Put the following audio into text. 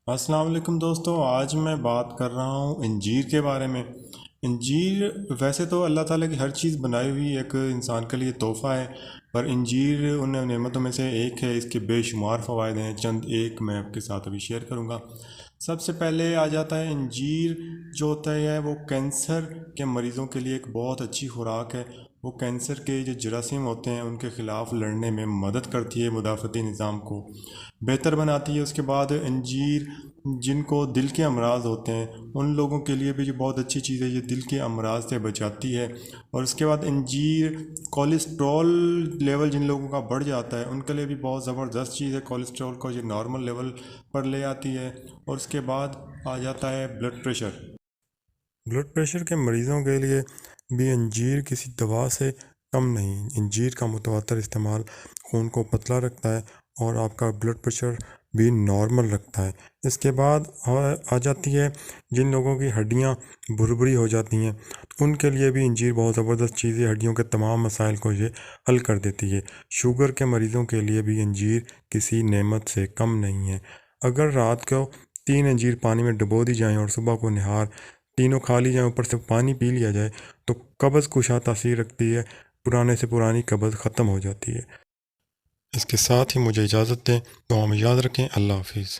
السلام علیکم دوستو، آج میں بات کر رہا ہوں انجیر کے بارے میں۔ انجیر ویسے تو اللہ تعالیٰ کی ہر چیز بنائی ہوئی ایک انسان کے لیے تحفہ ہے، پر انجیر ان نعمتوں میں سے ایک ہے۔ اس کے بے شمار فوائد ہیں، چند ایک میں آپ کے ساتھ ابھی شیئر کروں گا۔ سب سے پہلے آ جاتا ہے انجیر جو ہوتا ہے وہ کینسر کے مریضوں کے لیے ایک بہت اچھی خوراک ہے۔ وہ کینسر کے جو جراثیم ہوتے ہیں ان کے خلاف لڑنے میں مدد کرتی ہے، مدافعتی نظام کو بہتر بناتی ہے۔ اس کے بعد انجیر جن کو دل کے امراض ہوتے ہیں ان لوگوں کے لیے بھی یہ بہت اچھی چیز ہے، یہ دل کے امراض سے بچاتی ہے۔ اور اس کے بعد انجیر کولیسٹرول لیول جن لوگوں کا بڑھ جاتا ہے ان کے لیے بھی بہت زبردست چیز ہے، کولیسٹرول کو یہ نارمل لیول پر لے آتی ہے۔ اور اس کے بعد آ جاتا ہے بلڈ پریشر۔ بلڈ پریشر کے مریضوں کے لیے بھی انجیر کسی دوا سے کم نہیں۔ انجیر کا متواتر استعمال خون کو پتلا رکھتا ہے اور آپ کا بلڈ پریشر بھی نارمل رکھتا ہے۔ اس کے بعد آ جاتی ہے جن لوگوں کی ہڈیاں بھربھری ہو جاتی ہیں ان کے لیے بھی انجیر بہت زبردست چیز ہے، ہڈیوں کے تمام مسائل کو یہ حل کر دیتی ہے۔ شوگر کے مریضوں کے لیے بھی انجیر کسی نعمت سے کم نہیں ہے۔ اگر رات کو 3 انجیر پانی میں ڈبو دی جائیں اور صبح کو نہار تینوں کھا لی جائیں، اوپر سے پانی پی لیا جائے تو قبض کشا تاثیر رکھتی ہے، پرانے سے پرانی قبض ختم ہو جاتی ہے۔ اس کے ساتھ ہی مجھے اجازت دیں، دعا میں یاد رکھیں۔ اللہ حافظ۔